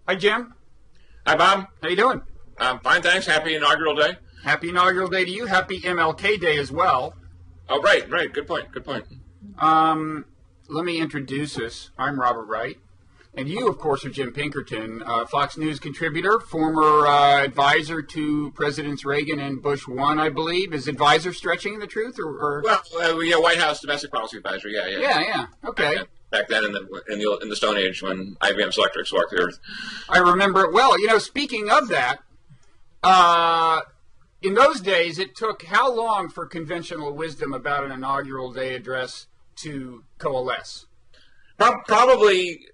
Hi, Jim. Hi, Bob. How you doing? Fine, thanks. Happy inaugural day. Happy inaugural day to you. Happy MLK Day as well. Oh, right. Good point. Let me introduce us. I'm Robert Wright. And you, of course, are Jim Pinkerton, Fox News contributor, former advisor to Presidents Reagan and Bush 1, I believe. Is advisor stretching the truth? Or? Well, White House domestic policy advisor. Yeah. Okay. Back then in the Stone Age when IBM Selectrics walked the earth. I remember it well. You know, speaking of that, in those days, it took how long for conventional wisdom about an inaugural day address to coalesce? Probably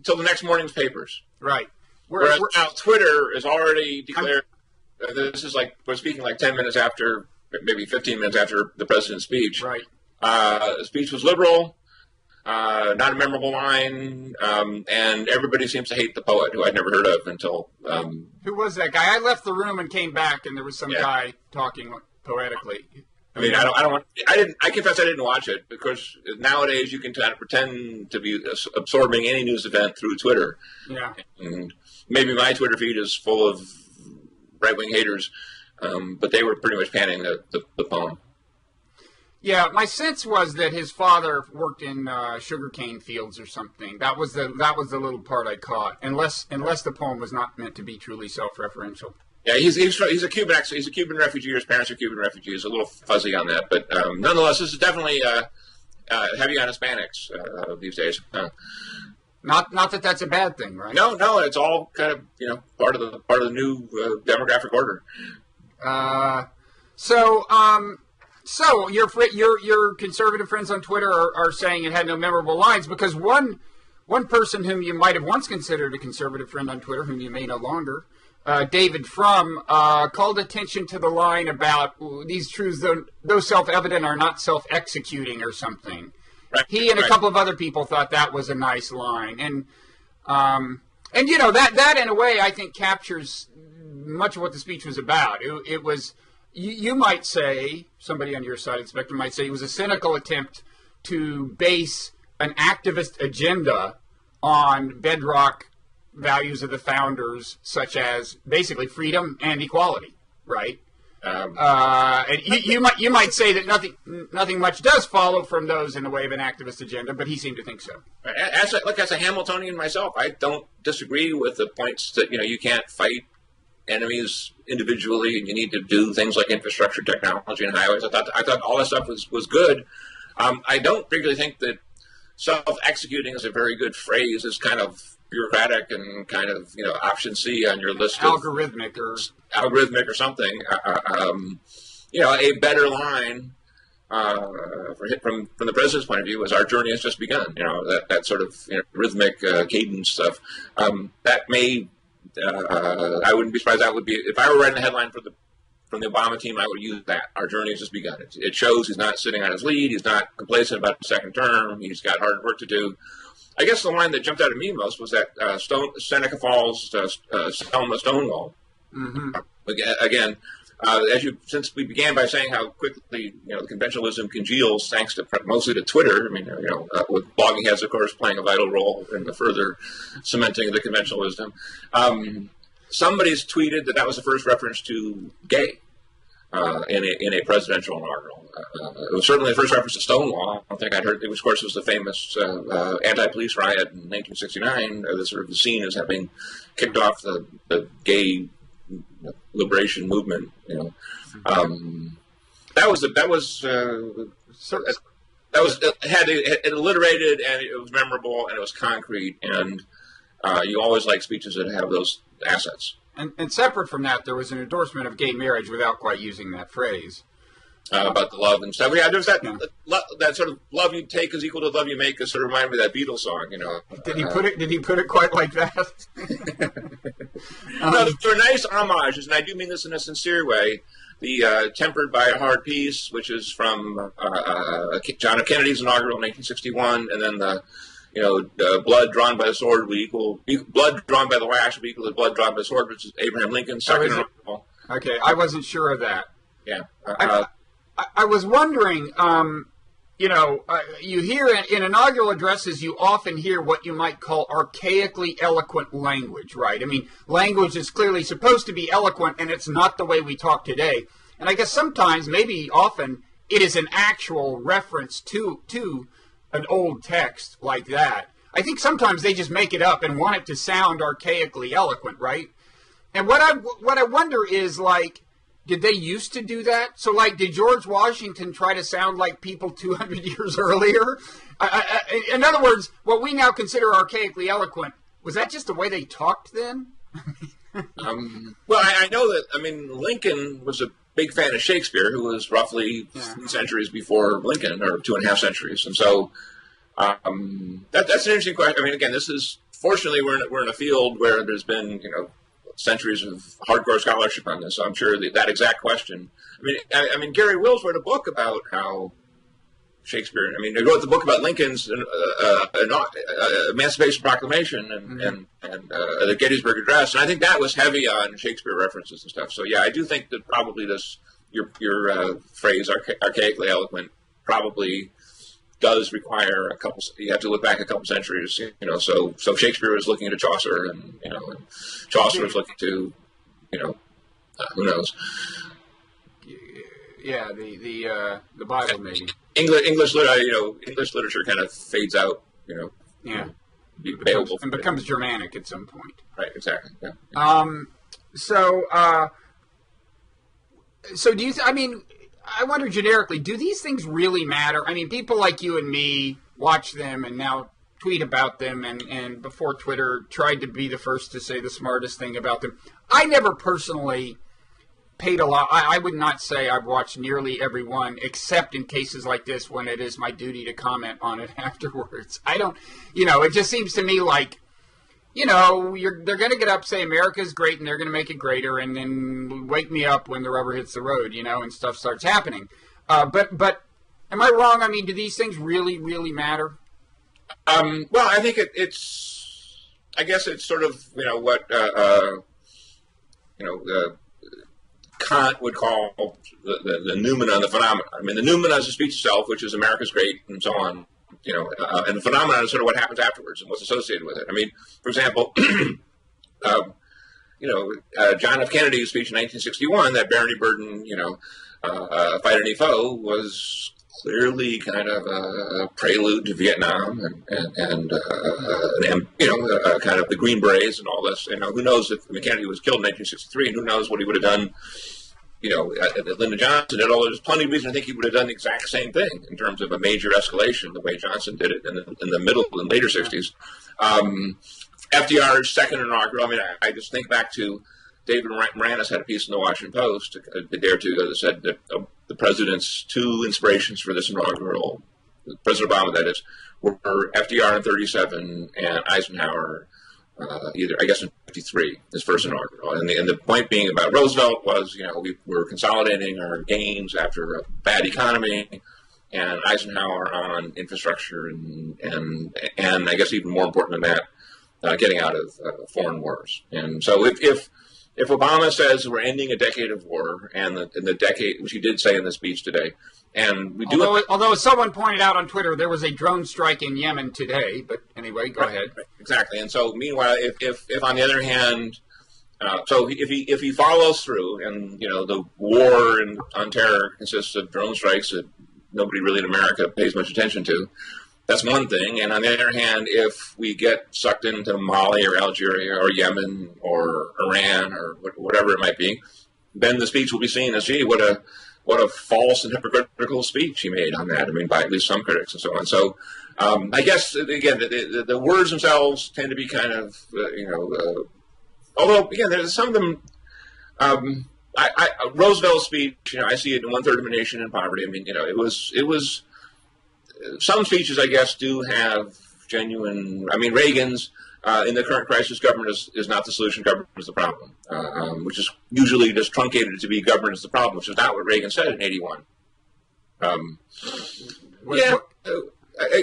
till the next morning's papers. Right. Whereas now Twitter is already declared. This is we're speaking 10 minutes after, maybe 15 minutes after the president's speech. Right. The speech was liberal. Not a memorable line, and everybody seems to hate the poet, who I'd never heard of until. Who was that guy? I left the room and came back, and there was some guy talking poetically. I confess I didn't watch it, because nowadays you can kind of pretend to be absorbing any news event through Twitter. Yeah. And maybe my Twitter feed is full of right-wing haters, but they were pretty much panning the poem. Yeah, my sense was that his father worked in sugarcane fields or something. That was the little part I caught, unless the poem was not meant to be truly self-referential. Yeah, he's a Cuban he's a Cuban refugee. His parents are Cuban refugees. A little fuzzy on that, but nonetheless, this is definitely heavy on Hispanics these days. Not that that's a bad thing, right? No, it's all kind of part of the new demographic order. So your conservative friends on Twitter are saying it had no memorable lines, because one person whom you might have once considered a conservative friend on Twitter, whom you may no longer, David Frum, called attention to the line about these truths, though self-evident, are not self-executing or something. Right, he and a couple of other people thought that was a nice line, and that in a way I think captures much of what the speech was about. It was. You might say, somebody on your side of the spectrum might say, it was a cynical attempt to base an activist agenda on bedrock values of the founders, such as basically freedom and equality, right? You might say that nothing much does follow from those in the way of an activist agenda, but he seemed to think so. As a Hamiltonian myself, I don't disagree with the points that you can't fight enemies individually, and you need to do things like infrastructure, technology, and highways. I thought all that stuff was good. I don't particularly think that self-executing is a very good phrase. It's kind of bureaucratic and kind of option C on your list. Algorithmic or something. A better line from the president's point of view is, "Our journey has just begun." That sort of rhythmic cadence stuff. That may. I wouldn't be surprised. That would be, if I were writing a headline from the Obama team, I would use that. Our journey has just begun. It shows he's not sitting on his lead. He's not complacent about the second term. He's got hard work to do. I guess the line that jumped out at me most was that Seneca Falls, Selma Stonewall. Mm-hmm. Again, since we began by saying how quickly the conventionalism congeals thanks to mostly to Twitter. With blogging heads, of course, playing a vital role in the further cementing of the conventionalism. Somebody's tweeted that was the first reference to gay in a presidential inaugural. It was certainly the first reference to Stonewall. I don't think I'd heard. It was, of course, was the famous anti-police riot in 1969. The scene as having kicked off the gay liberation movement. It alliterated, and it was memorable, and it was concrete, and you always like speeches that have those assets. And separate from that, there was an endorsement of gay marriage without quite using that phrase. About the love and stuff. Yeah, there's that sort of love you take is equal to love you make. Sort of reminded me of that Beatles song. Did he put it quite like that? No, there were nice homages, and I do mean this in a sincere way. The Tempered by a Hard Peace, which is from John F. Kennedy's inaugural in 1961, and then the blood drawn by the sword blood drawn by the wax would be equal to blood drawn by the sword, which is Abraham Lincoln's second inaugural. Okay, I wasn't sure of that. Yeah. I was wondering, you hear in inaugural addresses, you often hear what you might call archaically eloquent language, right? I mean, language is clearly supposed to be eloquent, and it's not the way we talk today. And I guess sometimes, maybe often, it is an actual reference to an old text like that. I think sometimes they just make it up and want it to sound archaically eloquent, right? And what I wonder is, like, did they used to do that? So, like, did George Washington try to sound like people 200 years earlier? In other words, what we now consider archaically eloquent, was that just the way they talked then? Well, I know that, Lincoln was a big fan of Shakespeare, who was roughly 3 centuries before Lincoln, or 2.5 centuries. And so that's an interesting question. I mean, again, this is, fortunately, we're in a field where there's been, centuries of hardcore scholarship on this. So I'm sure that exact question. I mean, Gary Wills wrote a book about how Shakespeare. He wrote the book about Lincoln's Emancipation Proclamation and the Gettysburg Address, and I think that was heavy on Shakespeare references and stuff. So yeah, I do think that probably your phrase archaically eloquent probably does require you have to look back a couple centuries, so Shakespeare was looking to Chaucer, and Chaucer was looking to, who knows? Yeah, the Bible maybe. English literature kind of fades out, Yeah. And becomes Germanic at some point. Right, exactly. Yeah. So do you, I wonder generically, do these things really matter? I mean, people like you and me watch them and now tweet about them, and before Twitter tried to be the first to say the smartest thing about them. I never personally paid a lot. I would not say I've watched nearly every one, except in cases like this when it is my duty to comment on it afterwards. I don't, it just seems to me like, they're going to get up, say America's great, and they're going to make it greater, and then wake me up when the rubber hits the road, and stuff starts happening. But am I wrong? I mean, do these things really, really matter? Well, I think I guess it's sort of, what, Kant would call the noumena, the phenomena. I mean, the noumena is the speech itself, which is America's great, and so on. And the phenomenon is sort of what happens afterwards and what's associated with it. I mean, for example, John F. Kennedy's speech in 1961, that Barony Burden, fight any foe, was clearly kind of a prelude to Vietnam and kind of the Green Berets and all this. Who knows if Kennedy was killed in 1963, and who knows what he would have done. Lyndon Johnson did all. There's plenty of reason I think he would have done the exact same thing in terms of a major escalation, the way Johnson did it in the middle and later 60s. FDR's second inaugural. I just think back to David Moranis had a piece in the Washington Post a day or two ago that said that the president's 2 inspirations for this inaugural, President Obama that is, were FDR in 1937 and Eisenhower either, I guess, in 1953, his first inaugural. And the point being about Roosevelt was, we were consolidating our gains after a bad economy, and Eisenhower on infrastructure and I guess even more important than that, getting out of foreign wars. And so if Obama says we're ending a decade of war, and the decade, which he did say in the speech today, and we do, although as someone pointed out on Twitter, there was a drone strike in Yemen today. But anyway, go ahead. Right, exactly. And so, meanwhile, if on the other hand, so if he follows through, and the war on terror consists of drone strikes that nobody really in America pays much attention to, that's one thing. And on the other hand, if we get sucked into Mali or Algeria or Yemen or Iran or whatever it might be, then the speech will be seen as, gee, what a false and hypocritical speech he made on that. By at least some critics and so on. So I guess, again, the words themselves tend to be kind of, although, again, there's some of them, Roosevelt's speech, I see it in 1/3 of a nation in poverty. It was, some speeches, I guess, do have genuine, Reagan's, in the current crisis, government is not the solution, government is the problem, which is usually just truncated to be government is the problem, which is not what Reagan said in 1981.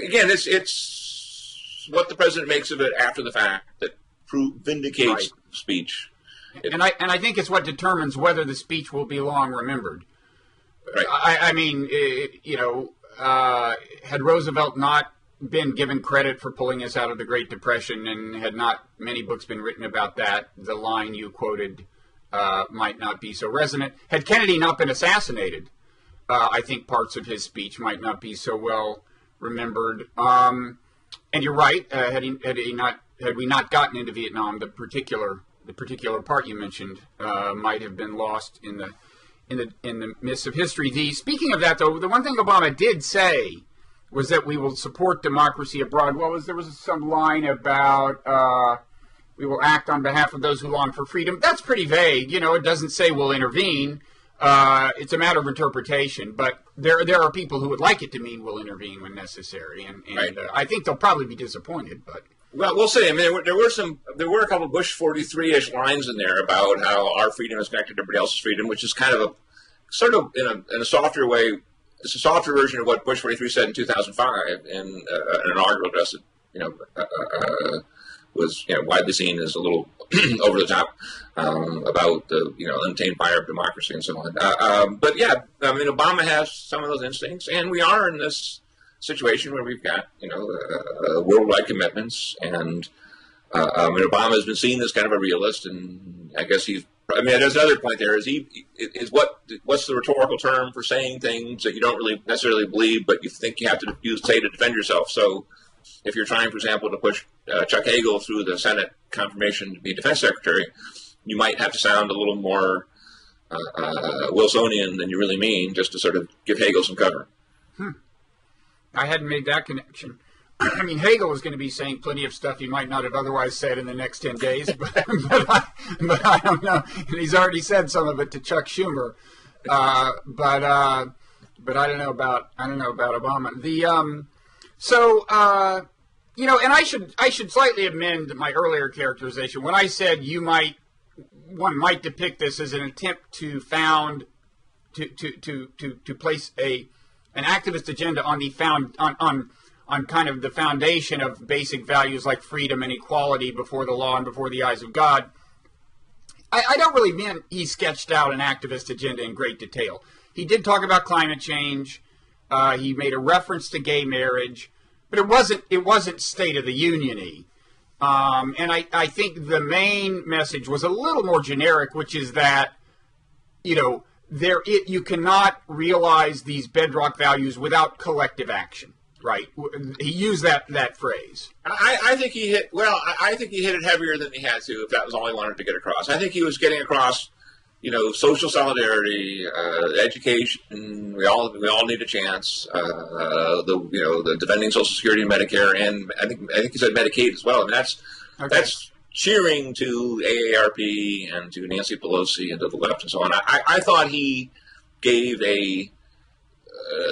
Again, it's what the president makes of it after the fact that vindicates the speech. And I think it's what determines whether the speech will be long remembered. Right. had Roosevelt not been given credit for pulling us out of the Great Depression, and had not many books been written about that, the line you quoted might not be so resonant. Had Kennedy not been assassinated, I think parts of his speech might not be so well remembered. And you're right. Had we not gotten into Vietnam, the particular part you mentioned might have been lost in the midst of history. Speaking of that, though, the one thing Obama did say was that we will support democracy abroad. There was some line about we will act on behalf of those who long for freedom. That's pretty vague. It doesn't say we'll intervene. It's a matter of interpretation. But there are people who would like it to mean we'll intervene when necessary, and right. I think they'll probably be disappointed. But well, we'll see. I mean, there were a couple of Bush 43-ish lines in there about how our freedom is connected to everybody else's freedom, which is kind of in a softer way. It's a softer version of what Bush 43 said in 2005 in an inaugural address that was widely seen as a little over the top about the untamed fire of democracy and so on. But yeah, I mean, Obama has some of those instincts, and we are in this situation where we've got worldwide commitments, and Obama has been seen as kind of a realist, and I guess there's another point there. What's the rhetorical term for saying things that you don't really necessarily believe, but you think you have to say to defend yourself? So, if you're trying, for example, to push Chuck Hagel through the Senate confirmation to be defense secretary, you might have to sound a little more Wilsonian than you really mean, just to sort of give Hagel some cover. I hadn't made that connection. I mean, Hagel is going to be saying plenty of stuff he might not have otherwise said in the next 10 days, but I don't know. And he's already said some of it to Chuck Schumer. But I don't know about Obama. And I should slightly amend my earlier characterization when I said one might depict this as an attempt to place an activist agenda on kind of the foundation of basic values like freedom and equality before the law and before the eyes of God. I don't really mean he sketched out an activist agenda in great detail. He did talk about climate change. He made a reference to gay marriage, but it wasn't State of the Union-y. And I think the main message was a little more generic, which is that, you cannot realize these bedrock values without collective action. Right. He used that phrase. I think he hit it heavier than he had to, if that was all he wanted to get across. I think he was getting across, social solidarity, education. We all need a chance. The defending Social Security and Medicare, and I think he said Medicaid as well. I mean, that's cheering to AARP and to Nancy Pelosi and to the left and so on. I thought he gave a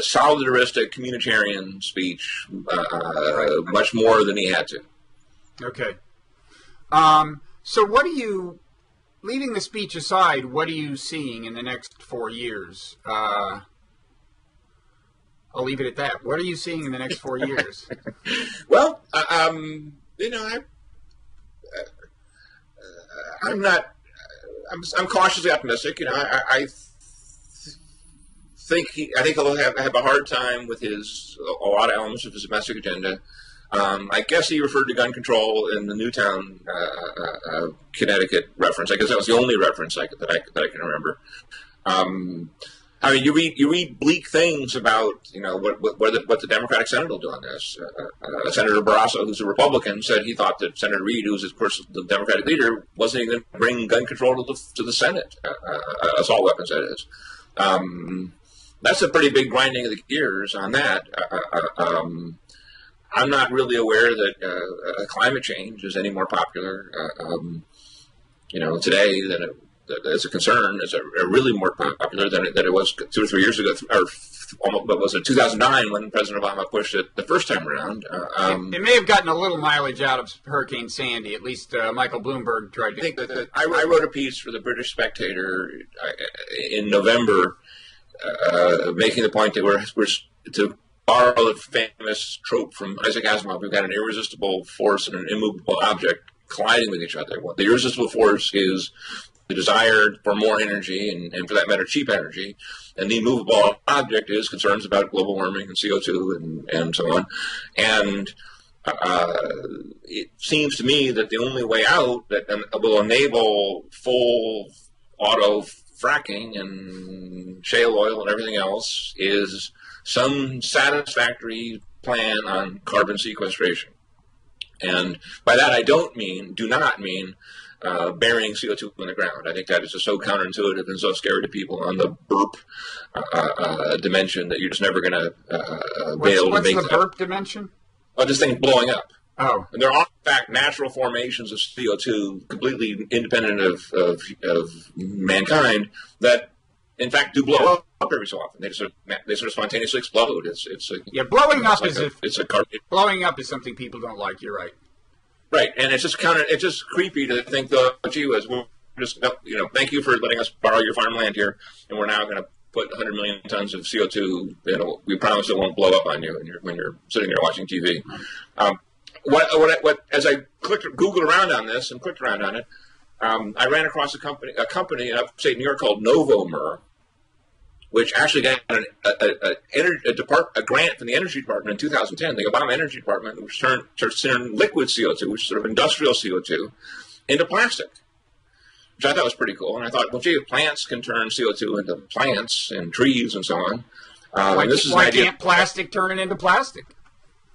solidaristic communitarian speech, much more than he had to. Okay. So leaving the speech aside, what are you seeing in the next 4 years? I'll leave it at that. What are you seeing in the next 4 years? Well, I'm cautiously optimistic. I think he'll have a hard time with a lot of elements of his domestic agenda. I guess he referred to gun control in the Newtown, Connecticut reference. I guess that was the only reference that I can remember. You read bleak things about what the Democratic Senate will do on this. Senator Barrasso, who's a Republican, said he thought that Senator Reid, who's of course the Democratic leader, wasn't even going to bring gun control to the Senate, assault weapons, that is. That's a pretty big grinding of the gears on that. I'm not really aware that climate change is any more popular, today than as a concern. Is really more popular than it was 2 or 3 years ago, or what was it, 2009, when President Obama pushed it the first time around. It may have gotten a little mileage out of Hurricane Sandy. At least Michael Bloomberg tried to. I think that I wrote a piece for the British Spectator in November, making the point that we're to borrow the famous trope from Isaac Asimov. We've got an irresistible force and an immovable object colliding with each other. The irresistible force is the desire for more energy and for that matter, cheap energy. And the immovable object is concerns about global warming and CO2 and so on. And it seems to me that the only way out that will enable full auto fracking and shale oil and everything else is some satisfactory plan on carbon sequestration. And by that I do not mean burying CO2 in the ground. I think that is just so counterintuitive and so scary to people on the burp dimension that you're just never going to be able to make that. What's the burp dimension? Oh, this thing blowing up. Oh. And there are, in fact, natural formations of CO2 completely independent of mankind that, in fact, do blow up every so often. They sort of spontaneously explode. Blowing up blowing up is something people don't like. You're right. Right, and it's just creepy to think that, gee whiz, we're just, thank you for letting us borrow your farmland here, and we're now going to put 100 million tons of CO2. We promise it won't blow up on you when you're sitting there watching TV. As I Googled around on this and clicked around on it, I ran across a company in upstate New York called Novomer, which actually got a grant from the Energy Department in 2010, the Obama Energy Department, which turned liquid CO2, which is sort of industrial CO2, into plastic, which I thought was pretty cool. And I thought, well, gee, if plants can turn CO2 into plants and trees and so on. Why can't plastic turn it into plastic?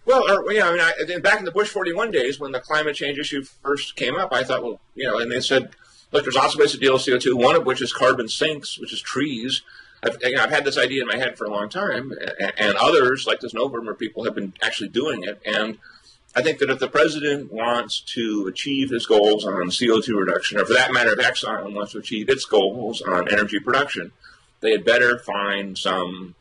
Well, back in the Bush 41 days when the climate change issue first came up, I thought, well, and they said, look, there's lots of ways to deal with CO2, one of which is carbon sinks, which is trees. I've had this idea in my head for a long time, and others, like this Novomer people, have been actually doing it. And I think that if the president wants to achieve his goals on CO2 reduction, or for that matter, if Exxon wants to achieve its goals on energy production, they had better find some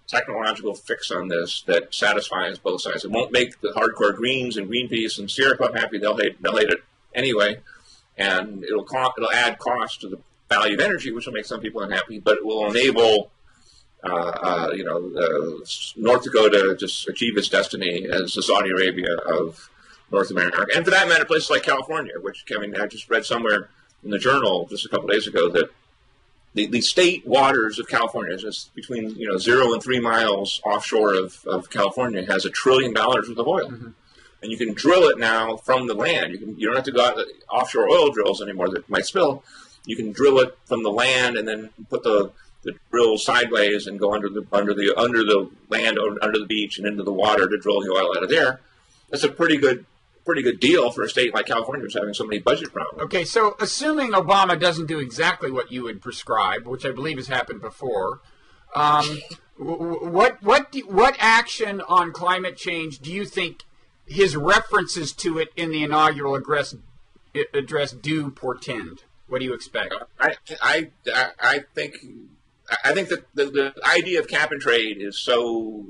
technological fix on this that satisfies both sides. It won't make the hardcore Greens and Greenpeace and Sierra Club happy. They'll hate it anyway, and it'll add cost to the value of energy, which will make some people unhappy, but it will enable North Dakota to just achieve its destiny as the Saudi Arabia of North America. And for that matter, places like California, which I just read somewhere in the journal just a couple days ago that the state waters of California, just between 0 and 3 miles offshore of California, has $1 trillion worth of oil. Mm-hmm. And you can drill it now from the land. You don't have to go out to offshore oil drills anymore that might spill. You can drill it from the land and then put the drill sideways and go under the land, under the beach and into the water to drill the oil out of there. That's a pretty good deal for a state like California, which is having so many budget problems. Okay, so assuming Obama doesn't do exactly what you would prescribe, which I believe has happened before, what action on climate change do you think his references to it in the inaugural address do portend? What do you expect? I think that the idea of cap and trade is so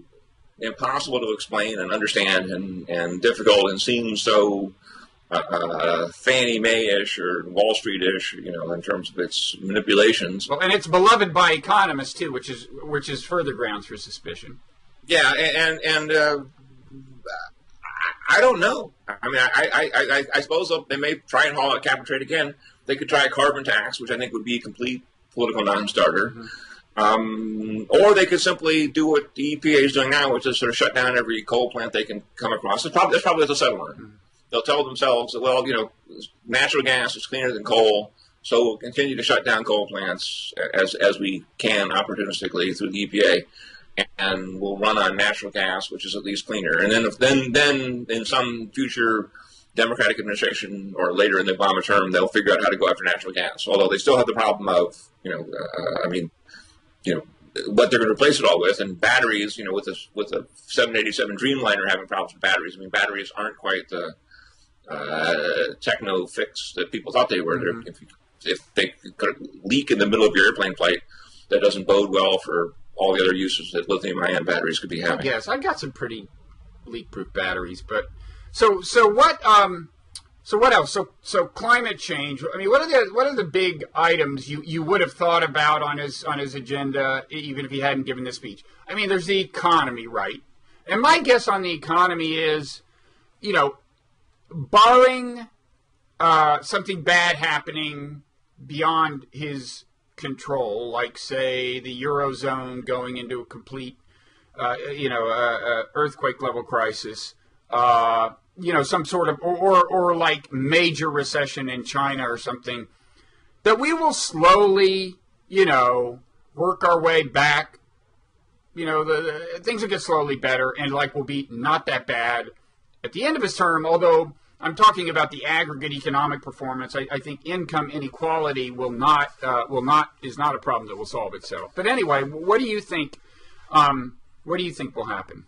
impossible to explain and understand and difficult and seems so Fannie Mae-ish or Wall Street-ish, in terms of its manipulations. Well, and it's beloved by economists too, which is further grounds for suspicion. Yeah, and I don't know. I mean, I suppose they may try and haul out cap and trade again. They could try a carbon tax, which I think would be a complete political non-starter. Mm-hmm. Or they could simply do what the EPA is doing now, which is sort of shut down every coal plant they can come across. That's probably what they'll settle on. Mm-hmm. They'll tell themselves that, well, natural gas is cleaner than coal, so we'll continue to shut down coal plants as we can opportunistically through the EPA, and we'll run on natural gas, which is at least cleaner. And then in some future Democratic administration or later in the Obama term, they'll figure out how to go after natural gas. Although they still have the problem of, what they're going to replace it all with, and batteries. With a 787 Dreamliner having problems with batteries. I mean, batteries aren't quite the techno fix that people thought they were. Mm-hmm. If they could leak in the middle of your airplane flight, that doesn't bode well for all the other uses that lithium-ion batteries could be having. Yes, I've got some pretty leak-proof batteries, but. So what else? So climate change. I mean, what are the big items you would have thought about on his agenda, even if he hadn't given this speech? I mean, there's the economy, right? And my guess on the economy is, barring something bad happening beyond his control, like, say, the Eurozone going into a complete, earthquake level crisis, some sort of, or like major recession in China or something, that we will slowly, work our way back. The things will get slowly better, and will be not that bad at the end of his term. Although I'm talking about the aggregate economic performance, I think income inequality is not a problem that will solve itself. But anyway, what do you think? What do you think will happen?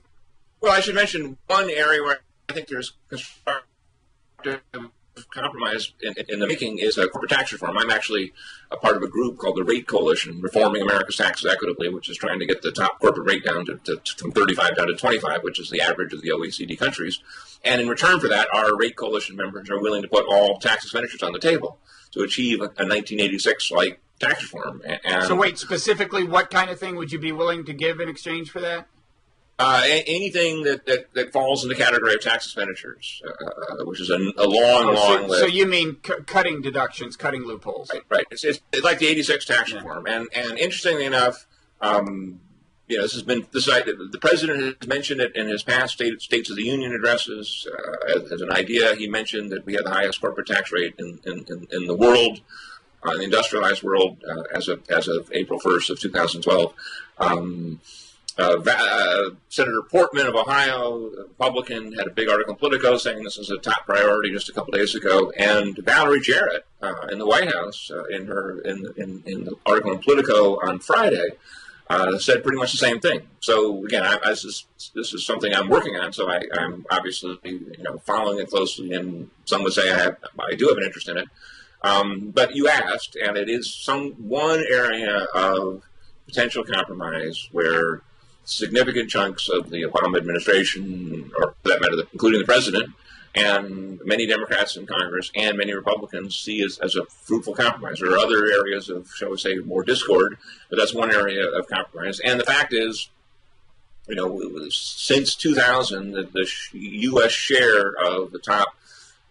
Well, I should mention one area where I think there's constructive compromise in the making is a corporate tax reform. I'm actually a part of a group called the Wright Coalition, Reforming America's Taxes Equitably, which is trying to get the top corporate rate down from 35 down to 25, which is the average of the OECD countries. And in return for that, our Wright Coalition members are willing to put all tax expenditures on the table to achieve a 1986-like tax reform. So wait, specifically, what kind of thing would you be willing to give in exchange for that? Anything that falls in the category of tax expenditures, which is a long list. So you mean cutting deductions, cutting loopholes? Right. It's like the '86 tax reform, and interestingly enough, the president has mentioned it in his past States of the Union addresses as an idea. He mentioned that we had the highest corporate tax rate in the world, the industrialized world, as of April 1st of 2012. Senator Portman of Ohio, Republican, had a big article in Politico saying this is a top priority just a couple days ago, and Valerie Jarrett in the White House in the article in Politico on Friday said pretty much the same thing. So again, this is something I'm working on, so I'm obviously following it closely, and some would say I do have an interest in it. But you asked, and it is one area of potential compromise where significant chunks of the Obama administration, or for that matter, including the president, and many Democrats in Congress and many Republicans see as a fruitful compromise. There are other areas of, shall we say, more discord, but that's one area of compromise. And the fact is, since 2000, the U.S. share of the top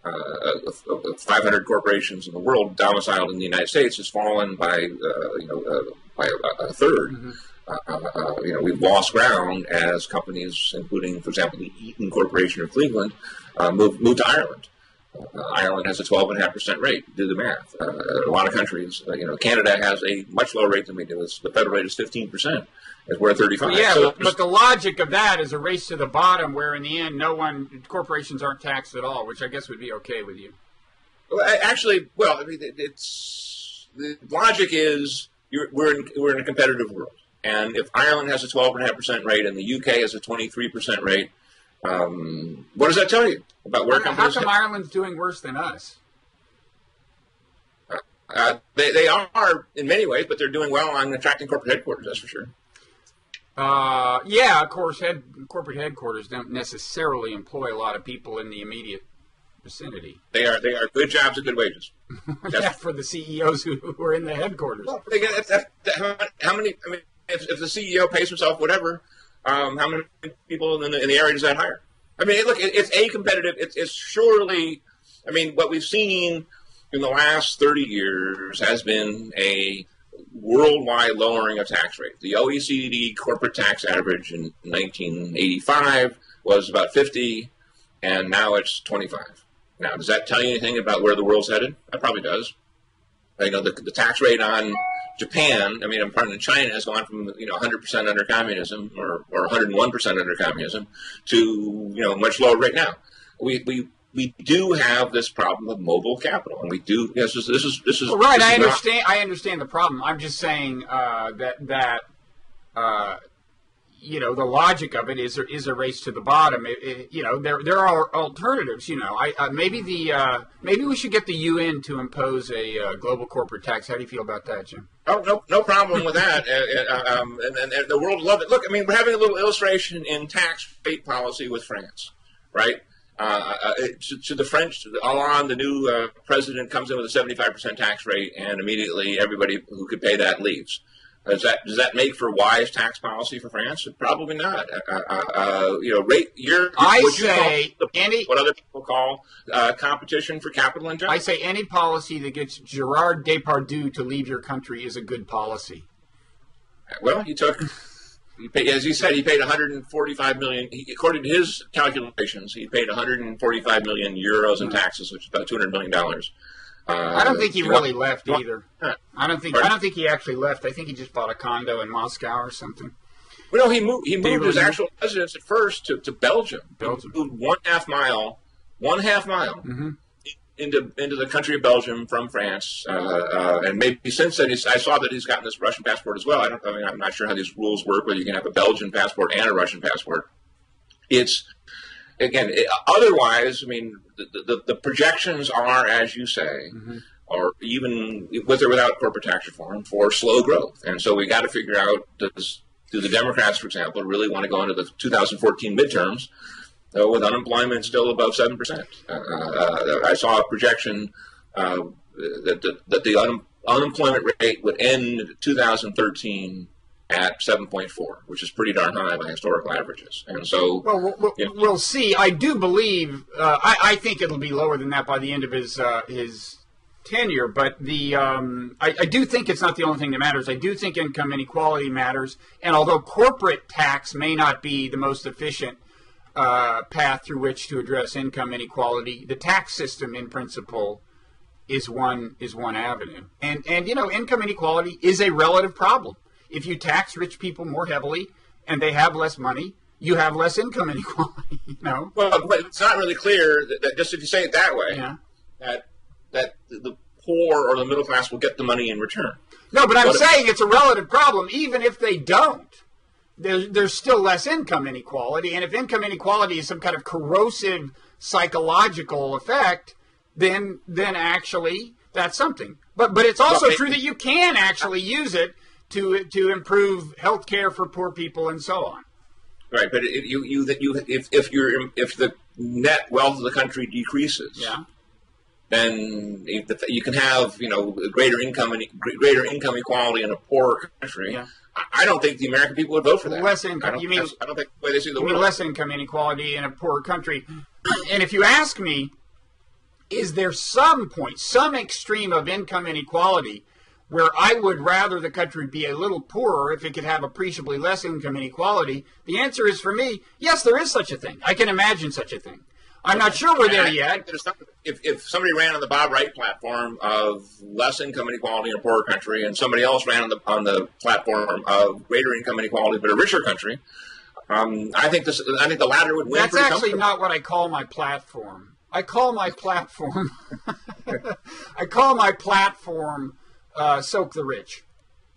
500 corporations in the world domiciled in the United States has fallen by a third. Mm-hmm. We've lost ground as companies, including, for example, the Eaton Corporation of Cleveland, moved to Ireland. Ireland has a 12.5% rate. Do the math. A lot of countries, Canada has a much lower rate than we do. The federal rate is 15%. We're at 35. Yeah, but the logic of that is a race to the bottom, where in the end, corporations aren't taxed at all, which I guess would be okay with you. Well, the logic is we're in a competitive world. And if Ireland has a 12.5% rate and the UK has a 23% rate, what does that tell you about where companies? How come Ireland's doing worse than us? They are in many ways, but they're doing well on attracting corporate headquarters. That's for sure. Yeah, of course, corporate headquarters don't necessarily employ a lot of people in the immediate vicinity. They are good jobs at good wages. Yeah, for the CEOs who are in the headquarters. Well, how many? I mean, if the CEO pays himself whatever, how many people in the area does that hire? I mean, look, it's a competitive. It's surely. I mean, what we've seen in the last 30 years has been a worldwide lowering of tax rate. The OECD corporate tax average in 1985 was about 50, and now it's 25. Now, does that tell you anything about where the world's headed? That probably does. The tax rate on Japan, pardon, China has gone from 100% under communism or 101% under communism to much lower rate now. We do have this problem of mobile capital, and we do. Yes, this is well, right. I understand the problem. I'm just saying that the logic of it is a race to the bottom. There are alternatives. Maybe we should get the UN to impose a global corporate tax. How do you feel about that, Jim? Oh, no problem with that. And the world loved it. Look, we're having a little illustration in tax rate policy with France, right? To the French, Hollande, the new president, comes in with a 75% tax rate, and immediately everybody who could pay that leaves. Does that make for wise tax policy for France? Probably not. What other people call competition for capital in general. I say any policy that gets Gerard Depardieu to leave your country is a good policy. Well, as he said, he paid 145 million. According to his calculations, he paid 145 million euros in taxes, which is about $200 million. I don't think he really left either. I don't think he actually left. I think he just bought a condo in Moscow or something. Well, no, he moved his actual residence at first to Belgium. He moved one half mile mm-hmm. into the country of Belgium from France, and maybe since then I saw that he's gotten this Russian passport as well. I'm not sure how these rules work, whether you can have a Belgian passport and a Russian passport. Otherwise, I mean, the projections are, as you say, mm-hmm. or even with or without corporate tax reform, for slow growth. And so we got to figure out, do the Democrats, for example, really want to go into the 2014 midterms with unemployment still above 7%? I saw a projection that the unemployment rate would end 2013 at 7.4, which is pretty darn high by historical averages. And so, we'll see. I do believe. I think it'll be lower than that by the end of his tenure. But I do think it's not the only thing that matters. I do think income inequality matters. And although corporate tax may not be the most efficient path through which to address income inequality, the tax system, in principle, is one avenue. And income inequality is a relative problem. If you tax rich people more heavily and they have less money, you have less income inequality. Well, but it's not really clear that just if you say it that way, that the poor or the middle class will get the money in return. No, but I'm saying it's a relative problem. Even if they don't, there's still less income inequality. And if income inequality is some kind of corrosive psychological effect, then actually that's something. But it's also true that you can actually use it to improve health care for poor people and so on. Right, but if the net wealth of the country decreases, then you can have greater income equality in a poor country. Yeah. I don't think the American people would vote for that. Less income. I don't think the way they see the world. Less income inequality in a poor country. And if you ask me, is there some extreme of income inequality where I would rather the country be a little poorer if it could have appreciably less income inequality? The answer is, for me, yes, there is such a thing. I can imagine such a thing. I'm not sure we're there yet. If somebody ran on the Bob Wright platform of less income inequality in a poorer country, and somebody else ran on the platform of greater income inequality but a richer country, I think the latter would win. That's actually not what I call my platform. I call my platform. Soak the rich,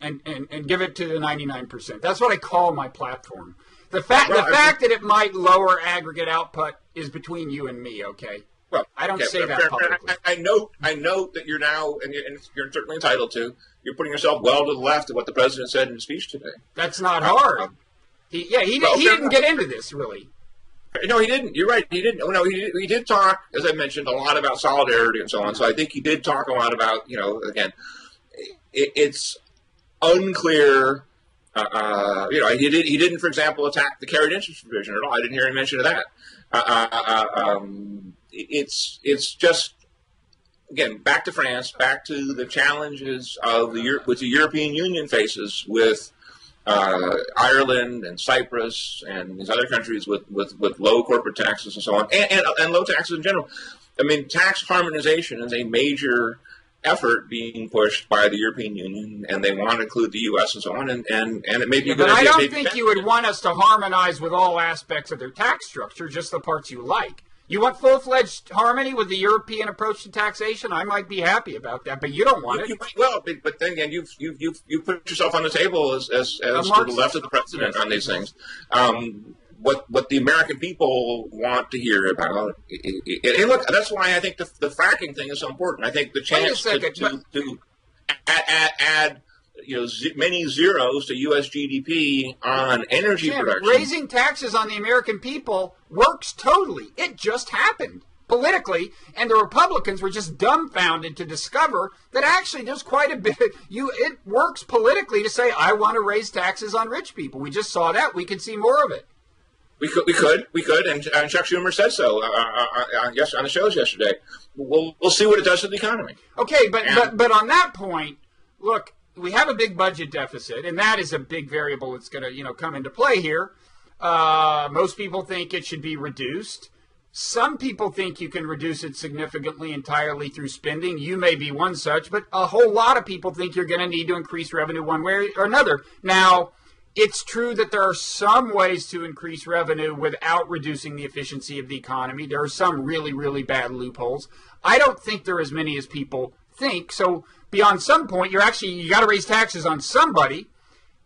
and give it to the 99%. That's what I call my platform. The fact that it might lower aggregate output is between you and me. Okay. Well, I don't say that publicly. I note that you're now, and you're certainly entitled to. You're putting yourself well to the left of what the president said in his speech today. That's not hard. He didn't get into this really. No, he didn't. You're right. He didn't. No, he did talk, as I mentioned, a lot about solidarity and so on. So I think he did talk a lot about, again, it's unclear. He didn't, for example, attack the carried interest provision at all. I didn't hear any mention of that. It's just, again, back to France, back to the challenges of which the European Union faces with Ireland and Cyprus and these other countries with low corporate taxes and so on, and low taxes in general. I mean, tax harmonization is a major effort being pushed by the European Union, and they want to include the U.S. and so on, and it may be a good idea. But I don't think you would want us to harmonize with all aspects of their tax structure, just the parts you like. You want full-fledged harmony with the European approach to taxation? I might be happy about that, but you don't want it. Well, but then again, you put yourself on the table as to the left of the president on these things. What the American people want to hear about, and look, that's why I think the fracking thing is so important. I think the chance to add many zeros to U.S. GDP on energy production. Raising taxes on the American people works totally. It just happened. politically, and the Republicans were just dumbfounded to discover that actually there's quite a bit. It works politically to say, I want to raise taxes on rich people. We just saw that. We could see more of it. We could, and Chuck Schumer said so on the shows yesterday. We'll see what it does to the economy. Okay, but on that point, look, we have a big budget deficit, and that is a big variable that's going to come into play here. Most people think it should be reduced. Some people think you can reduce it significantly entirely through spending. You may be one such, but a whole lot of people think you're going to need to increase revenue one way or another. Now, it's true that there are some ways to increase revenue without reducing the efficiency of the economy. There are some really, really bad loopholes. I don't think there are as many as people think. So beyond some point, you got to raise taxes on somebody.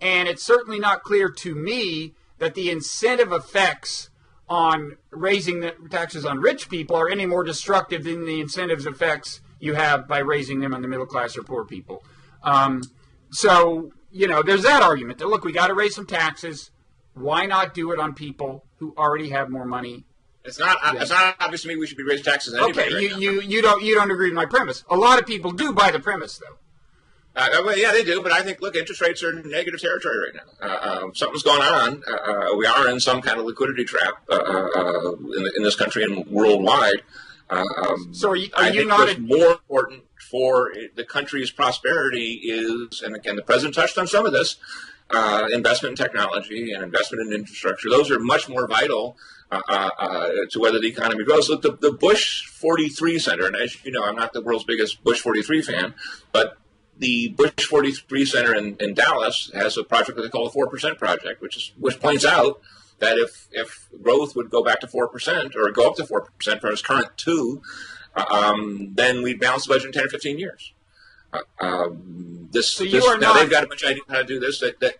And it's certainly not clear to me that the incentive effects on raising the taxes on rich people are any more destructive than the incentives effects you have by raising them on the middle class or poor people. So, there's that argument that, look, we got to raise some taxes. Why not do it on people who already have more money? It's not obvious to me we should be raising taxes on anybody. Okay, you don't agree with my premise. A lot of people do buy the premise, though. Well, yeah, they do, but I think, look, interest rates are in negative territory right now. Something's going on. We are in some kind of liquidity trap in this country and worldwide. So are I you think not what's more important for the country's prosperity is, and again, the president touched on some of this, investment in technology and investment in infrastructure. Those are much more vital to whether the economy grows. Look, the Bush 43 Center, and as you know, I'm not the world's biggest Bush 43 fan, but the Bush 43 Center in Dallas has a project that they call the 4% Project, which points out that if growth would go back to 4% or go up to 4% from its current 2%, then we'd balance the budget in 10 or 15 years. Now they've got a bunch of ideas how to do this that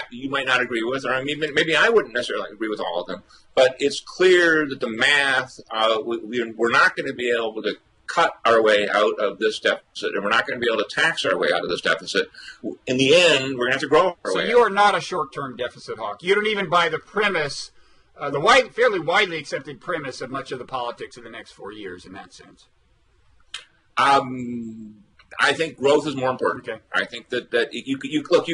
you might not agree with, or maybe I wouldn't necessarily agree with all of them. But it's clear that the math, we're not going to be able to cut our way out of this deficit, and we're not going to be able to tax our way out of this deficit. In the end, we're going to have to grow our way out. So you are not a short-term deficit hawk. You don't even buy the premise, fairly widely accepted premise of much of the politics of the next 4 years in that sense. I think growth is more important. Okay. I think that you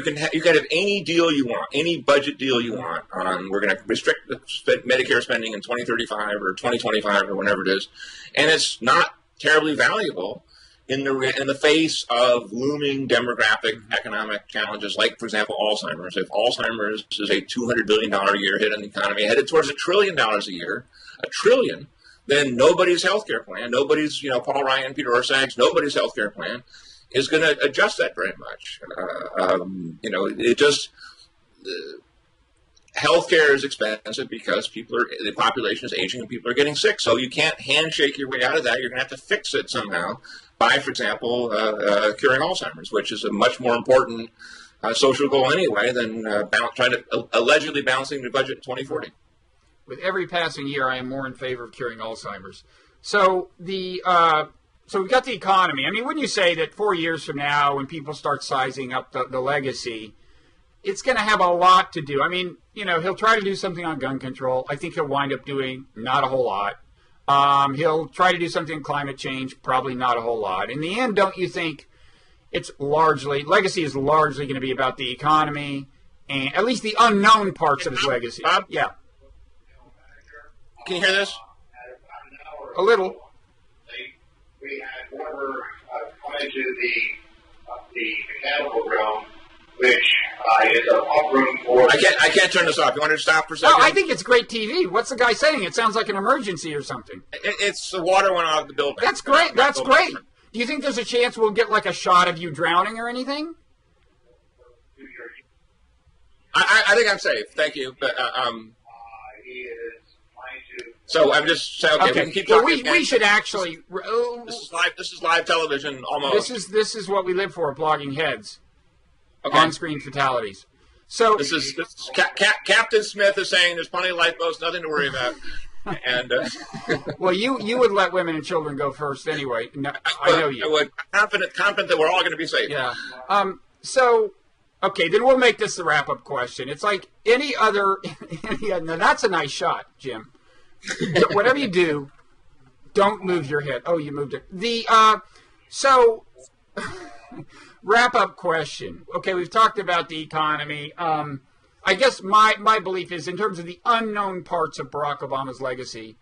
can have any deal you want, any budget deal you want. We're going to restrict the Medicare spending in 2035 or 2025 or whenever it is, and it's not terribly valuable in the face of looming demographic economic challenges, like, for example, Alzheimer's. If Alzheimer's is a $200 billion a year hit on the economy, headed towards $1 trillion a year, then nobody's healthcare plan, nobody's, Paul Ryan, Peter Orszag's, nobody's healthcare plan is going to adjust that very much. Healthcare is expensive because the population is aging and people are getting sick. So you can't handshake your way out of that. You're going to have to fix it somehow by, for example, curing Alzheimer's, which is a much more important social goal anyway than trying to allegedly balancing the budget in 2040. With every passing year, I am more in favor of curing Alzheimer's. So we've got the economy. I mean, wouldn't you say that 4 years from now, when people start sizing up the legacy, it's going to have a lot to do? I mean, he'll try to do something on gun control. I think he'll wind up doing not a whole lot. He'll try to do something on climate change, probably not a whole lot. In the end, don't you think legacy is largely going to be about the economy, and at least the unknown parts of his legacy? Bob? Yeah. Can you hear this? A little. We had former come into the mechanical realm, which is a pump room for. I can't turn this off. You want to stop for a second? No, I think it's great TV. What's the guy saying? It sounds like an emergency or something. It's the water went out of the building. That's great. That's great. Do you think there's a chance we'll get like a shot of you drowning or anything? I think I'm safe. Thank you. But he is trying to. So I'm just saying. Okay. We can keep talking. We should actually. This is live television almost. This is what we live for. Blogging heads. Okay. On-screen fatalities. So this is Captain Smith is saying there's plenty of lifeboats, nothing to worry about. And well, you would let women and children go first anyway. No, I know you. I would. Confident that we're all going to be safe. Yeah. So, okay, then we'll make this the wrap-up question. It's like any other. Now that's a nice shot, Jim. Whatever you do, Don't move your head. Oh, you moved it. So wrap up question. Okay, we've talked about the economy. I guess my belief is in terms of the unknown parts of Barack Obama's legacy,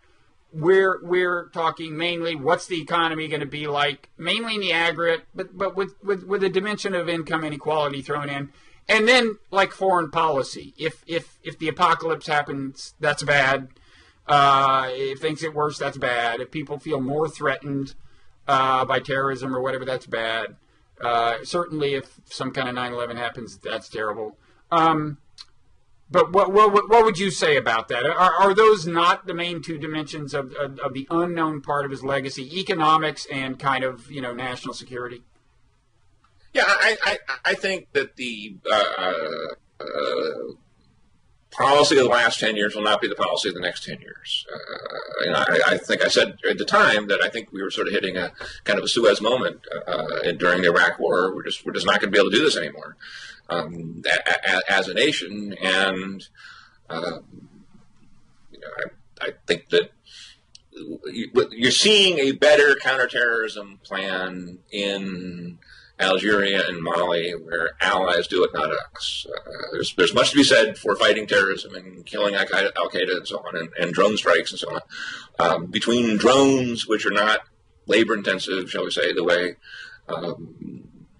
we're talking mainly what's the economy going to be like, mainly in the aggregate, but with a dimension of income inequality thrown in. And then like foreign policy. If the apocalypse happens, that's bad. If things get worse, that's bad. If people feel more threatened by terrorism or whatever, that's bad. Certainly if some kind of 9/11 happens, that's terrible. But what would you say about that? Are those not the main two dimensions of the unknown part of his legacy, economics and kind of, national security? Yeah, I think that the policy of the last 10 years will not be the policy of the next 10 years. I think I said at the time that I think we were sort of hitting a kind of a Suez moment during the Iraq War. We're just not going to be able to do this anymore as a nation. And I think that you're seeing a better counterterrorism plan in Algeria and Mali, where allies do it, not us. There's much to be said for fighting terrorism and killing Al Qaeda and so on, and drone strikes and so on. Between drones, which are not labor intensive, shall we say, the way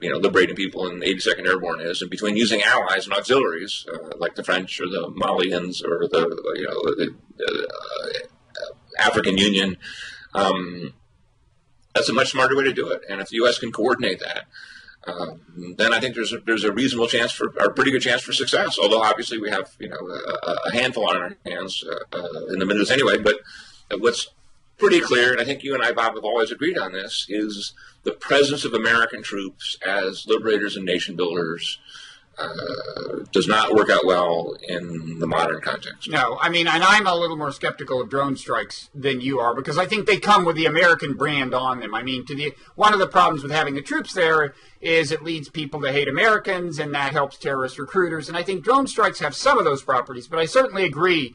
liberating people in the 82nd Airborne is, and between using allies and auxiliaries like the French or the Malians or the African Union. That's a much smarter way to do it, and if the U.S. can coordinate that, then I think there's a reasonable chance or a pretty good chance for success. Although obviously we have a handful on our hands in the Middle East anyway. But what's pretty clear, and I think you and I, Bob, have always agreed on this, is the presence of American troops as liberators and nation builders does not work out well in the modern context. No, I mean, and I'm a little more skeptical of drone strikes than you are, because I think they come with the American brand on them. I mean, one of the problems with having the troops there is it leads people to hate Americans, and that helps terrorist recruiters. And I think drone strikes have some of those properties, but I certainly agree.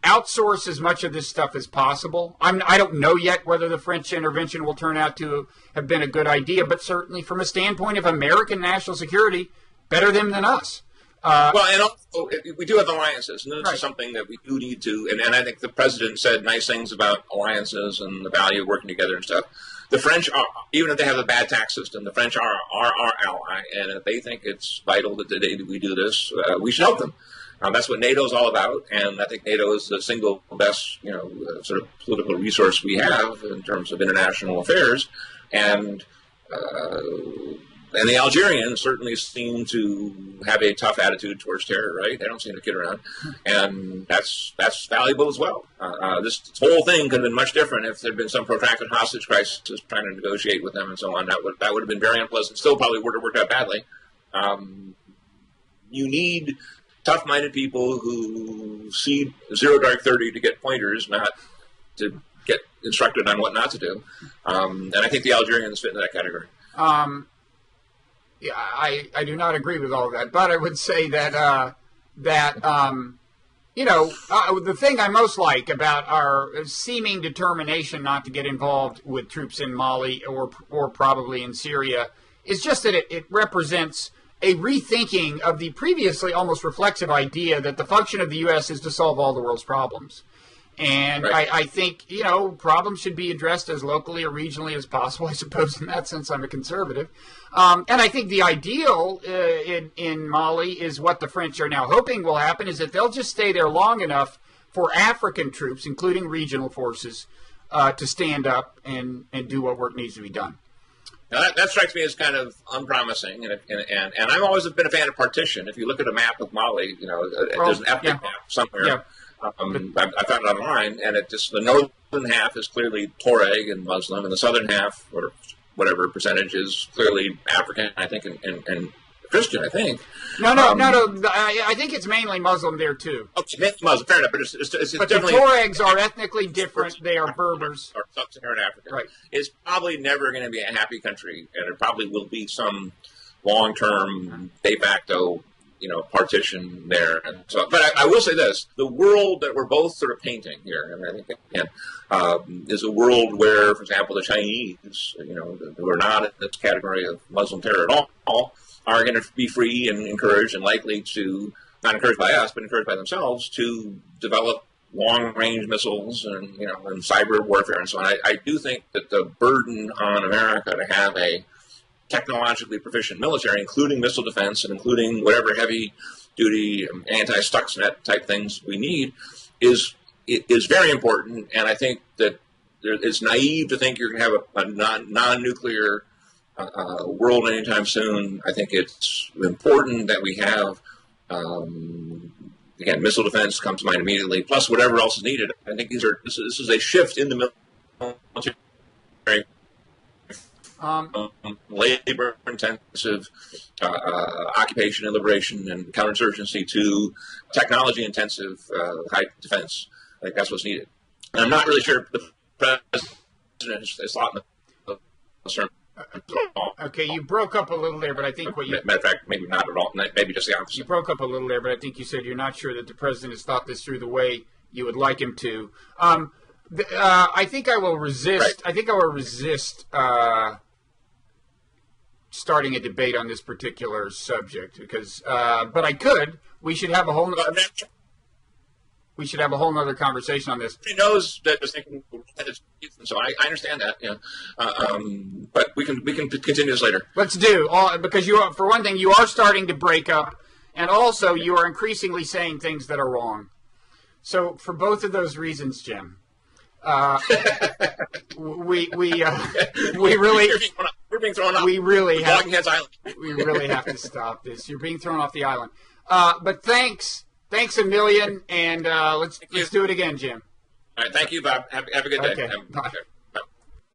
Outsource as much of this stuff as possible. I don't know yet whether the French intervention will turn out to have been a good idea, but certainly from a standpoint of American national security, better them than us. Well, and also, we do have alliances, and this Right. is something that we do need to, and I think the president said nice things about alliances and the value of working together and stuff. The French are, even if they have a bad tax system, the French are our ally, and if they think it's vital that we do this, we should help them. That's what NATO is all about, and I think NATO is the single best, sort of political resource we have in terms of international affairs, and the Algerians certainly seem to have a tough attitude towards terror, right? They don't seem to kid around, and that's valuable as well. This whole thing could have been much different if there had been some protracted hostage crisis trying to negotiate with them and so on. That would have been very unpleasant. Still probably would have worked out badly. You need tough-minded people who see 0 Dark 30 to get pointers, not to get instructed on what not to do. And I think the Algerians fit into that category. Yeah, I do not agree with all of that, but I would say that the thing I most like about our seeming determination not to get involved with troops in Mali or probably in Syria is just that it represents a rethinking of the previously almost reflexive idea that the function of the U.S. is to solve all the world's problems. And Right. I think, problems should be addressed as locally or regionally as possible. I suppose in that sense I'm a conservative. And I think the ideal in Mali is what the French are now hoping will happen, is that they'll just stay there long enough for African troops, including regional forces, to stand up and do what work needs to be done. Now that strikes me as kind of unpromising, and I've always been a fan of partition. If you look at a map of Mali, there's an ethnic map somewhere. Yeah. I found it online, and the northern half is clearly Tuareg and Muslim, and the southern half, or whatever percentage, is clearly African, I think, and Christian, I think. No. I think it's mainly Muslim there too. Oh, it's Muslim, fair enough, but it's But the definitely Tuaregs are ethnically different. They are Berbers. or sub-Saharan Africa. Right. It's probably never going to be a happy country, and it probably will be some long-term de facto, partition there. And so, but I will say this: the world that we're both sort of painting here, and I think again, is a world where, for example, the Chinese, who are not in this category of Muslim terror at all, are going to be free and encouraged and likely to, not encouraged by us, but encouraged by themselves, to develop long-range missiles and and cyber warfare and so on. I do think that the burden on America to have a technologically proficient military, including missile defense and including whatever heavy-duty anti-Stuxnet type things we need, is very important. And I think that it's naive to think you're going to have a non-nuclear world anytime soon. I think it's important that we have. Again, missile defense comes to mind immediately, plus whatever else is needed. I think this is a shift in the military, labor-intensive occupation and liberation and counterinsurgency to technology-intensive high defense. I think that's what's needed. And I'm not really sure the president has thought in the term. Okay, you broke up a little there, but I think what you... Matter of fact, maybe not at all. Maybe just the opposite. You broke up a little there, but I think you said you're not sure that the president has thought this through the way you would like him to. I think I will resist... Right. I think I will resist starting a debate on this particular subject, because... but I could. We should have a whole... We should have a whole other conversation on this. He knows that just thinking, so I understand that, but we can continue this later. Let's do, because you are, for one thing, you are starting to break up, and also you are increasingly saying things that are wrong. So for both of those reasons, Jim, we really we're being thrown off. We really have Island. We really have to stop this. You're being thrown off the island. But thanks a million, and let's do it again, Jim. All right, thank you, Bob. Have a good day. Okay, bye.